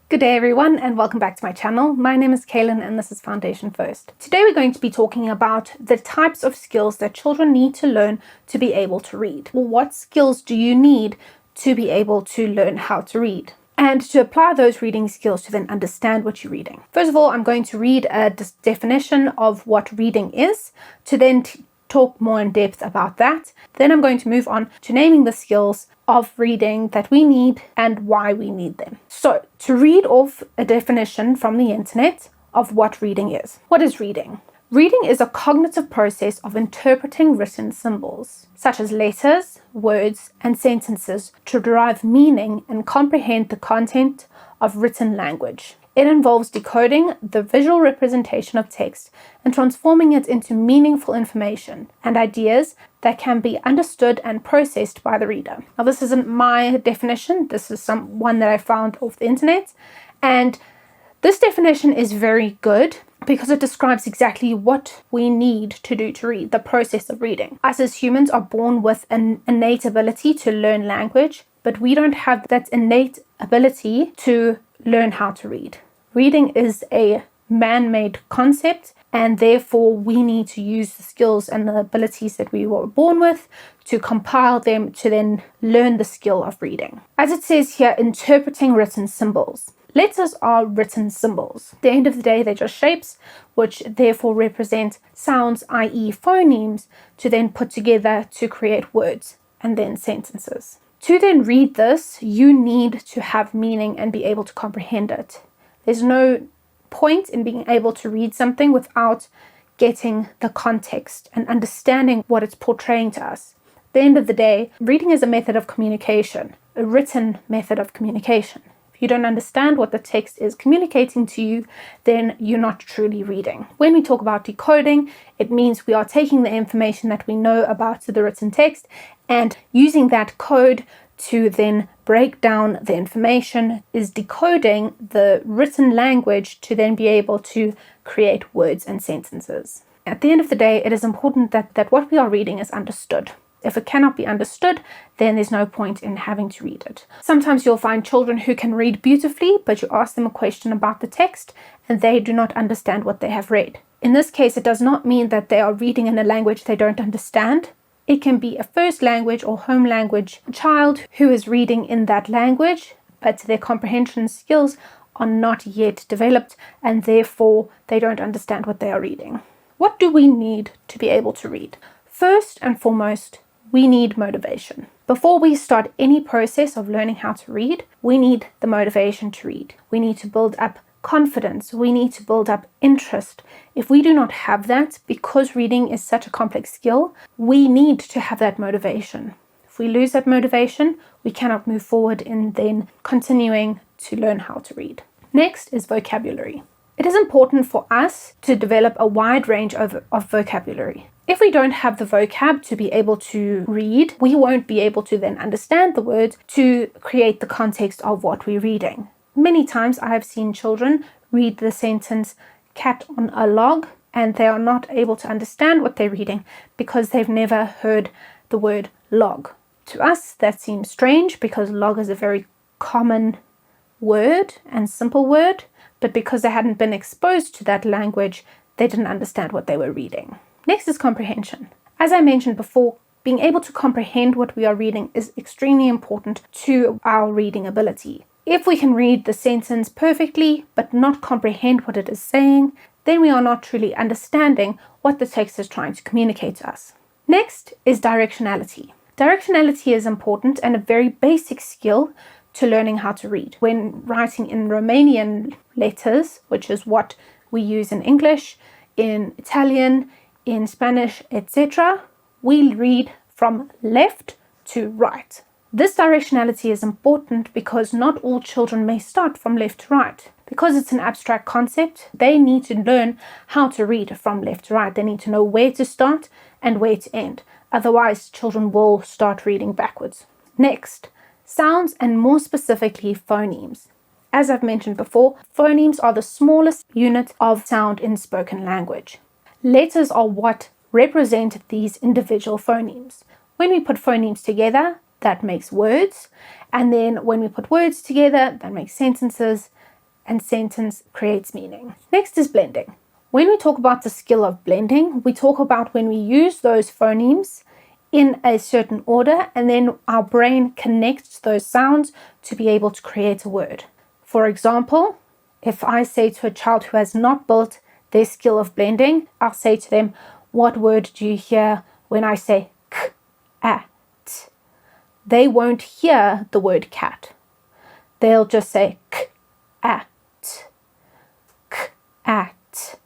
Good day everyone and welcome back to my channel. My name is Cailyn and this is Foundation First. Today we're going to be talking about the types of skills that children need to learn to be able to read. Well, what skills do you need to be able to learn how to read? And to apply those reading skills to then understand what you're reading. First of all, I'm going to read a definition of what reading is to then talk more in depth about that. Then I'm going to move on to naming the skills of reading that we need and why we need them. So to read off a definition from the internet of what reading is. What is reading? Reading is a cognitive process of interpreting written symbols, such as letters, words, and sentences to derive meaning and comprehend the content of written language. It involves decoding the visual representation of text and transforming it into meaningful information and ideas that can be understood and processed by the reader. Now, this isn't my definition. This is one that I found off the internet. And this definition is very good because it describes exactly what we need to do to read, the process of reading. Us as humans are born with an innate ability to learn language, but we don't have that innate ability to learn how to read. Reading is a man-made concept, and therefore we need to use the skills and the abilities that we were born with to compile them to then learn the skill of reading. As it says here, interpreting written symbols. Letters are written symbols. At the end of the day, they're just shapes, which therefore represent sounds, i.e. phonemes, to then put together to create words and then sentences. To then read this, you need to have meaning and be able to comprehend it. There's no point in being able to read something without getting the context and understanding what it's portraying to us. At the end of the day, reading is a method of communication, a written method of communication. If you don't understand what the text is communicating to you, then you're not truly reading. When we talk about decoding, it means we are taking the information that we know about the written text and using that code to then break down the information, is decoding the written language to then be able to create words and sentences. At the end of the day, it is important that what we are reading is understood. If it cannot be understood, then there's no point in having to read it. Sometimes you'll find children who can read beautifully, but you ask them a question about the text and they do not understand what they have read. In this case, it does not mean that they are reading in a language they don't understand. It can be a first language or home language child who is reading in that language, but their comprehension skills are not yet developed and therefore they don't understand what they are reading. What do we need to be able to read? First and foremost, we need motivation. Before we start any process of learning how to read, we need the motivation to read. We need to build up confidence. We need to build up interest. If we do not have that, because reading is such a complex skill, we need to have that motivation. If we lose that motivation, we cannot move forward in then continuing to learn how to read. Next is vocabulary. It is important for us to develop a wide range of vocabulary. If we don't have the vocab to be able to read, we won't be able to then understand the words to create the context of what we're reading. Many times I have seen children read the sentence cat on a log and they are not able to understand what they're reading because they've never heard the word log. To us that seems strange because log is a very common word and simple word, but because they hadn't been exposed to that language, they didn't understand what they were reading. Next is comprehension. As I mentioned before, being able to comprehend what we are reading is extremely important to our reading ability. If we can read the sentence perfectly but not comprehend what it is saying, then we are not truly understanding what the text is trying to communicate to us. Next is directionality. Directionality is important and a very basic skill to learning how to read. When writing in Romanian letters, which is what we use in English, in Italian, in Spanish, etc., we read from left to right. This directionality is important because not all children may start from left to right. Because it's an abstract concept, they need to learn how to read from left to right. They need to know where to start and where to end. Otherwise, children will start reading backwards. Next, sounds and more specifically phonemes. As I've mentioned before, phonemes are the smallest unit of sound in spoken language. Letters are what represent these individual phonemes. When we put phonemes together, that makes words, and then when we put words together, that makes sentences, and sentence creates meaning. Next is blending. When we talk about the skill of blending, we talk about when we use those phonemes in a certain order, and then our brain connects those sounds to be able to create a word. For example, if I say to a child who has not built their skill of blending, I'll say to them, what word do you hear when I say k, a, t? They won't hear the word cat. They'll just say k, a, t, k, a, t.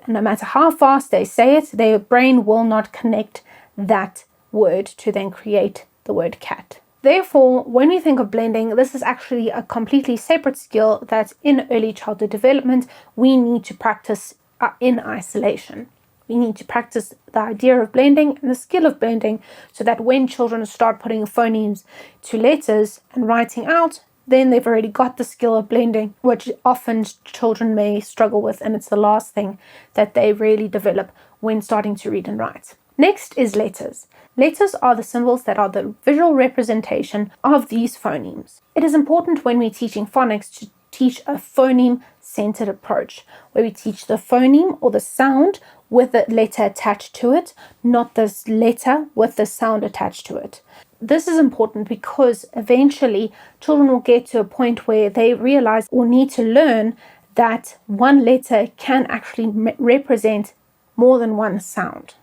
And no matter how fast they say it, their brain will not connect that word to then create the word cat. Therefore, when we think of blending, this is actually a completely separate skill that in early childhood development we need to practice in isolation. We need to practice the idea of blending and the skill of blending so that when children start putting phonemes to letters and writing out, then they've already got the skill of blending, which often children may struggle with, and it's the last thing that they really develop when starting to read and write. Next is letters. Letters are the symbols that are the visual representation of these phonemes. It is important when we're teaching phonics to teach a phoneme-centered approach, where we teach the phoneme or the sound with the letter attached to it, not this letter with the sound attached to it. This is important because eventually children will get to a point where they realize or need to learn that one letter can actually represent more than one sound.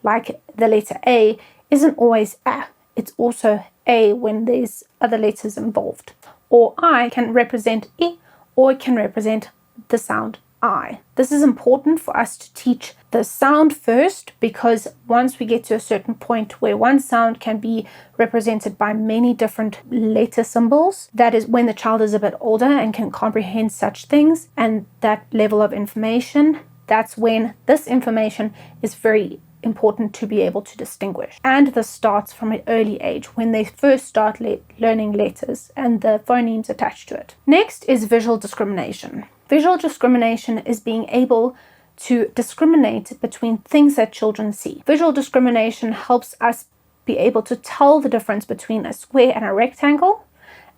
Like the letter A isn't always A, it's also A when there's other letters involved. Or I can represent I, or it can represent the sound I. This is important for us to teach the sound first, because once we get to a certain point where one sound can be represented by many different letter symbols, that is when the child is a bit older and can comprehend such things and that level of information, that's when this information is very important to be able to distinguish. And this starts from an early age when they first start learning letters and the phonemes attached to it. Next is visual discrimination. Visual discrimination is being able to discriminate between things that children see. Visual discrimination helps us be able to tell the difference between a square and a rectangle,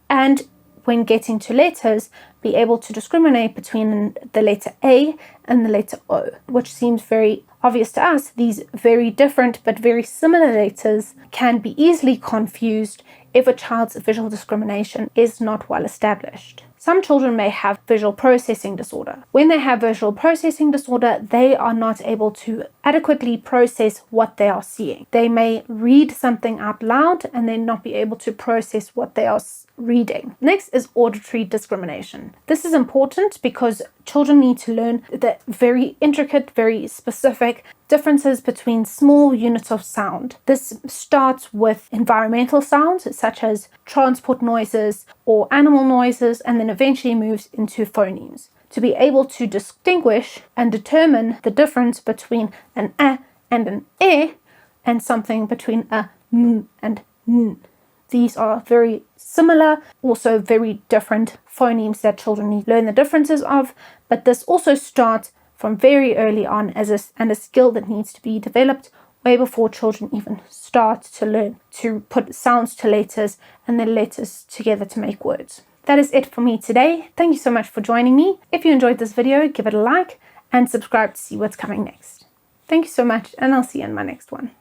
and when getting to letters, be able to discriminate between the letter A and the letter O, which seems very obvious to us. These very different but very similar letters can be easily confused if a child's visual discrimination is not well established. Some children may have visual processing disorder. When they have visual processing disorder, they are not able to adequately process what they are seeing. They may read something out loud and then not be able to process what they are reading. Next is auditory discrimination. This is important because children need to learn the very intricate, very specific differences between small units of sound. This starts with environmental sounds such as transport noises or animal noises, and then eventually moves into phonemes. To be able to distinguish and determine the difference between an a and an e, and something between a m and n. These are very similar, also very different phonemes that children need to learn the differences of, but this also starts from very early on as a skill that needs to be developed way before children even start to learn to put sounds to letters and then letters together to make words. That is it for me today. Thank you so much for joining me. If you enjoyed this video, give it a like and subscribe to see what's coming next. Thank you so much, and I'll see you in my next one.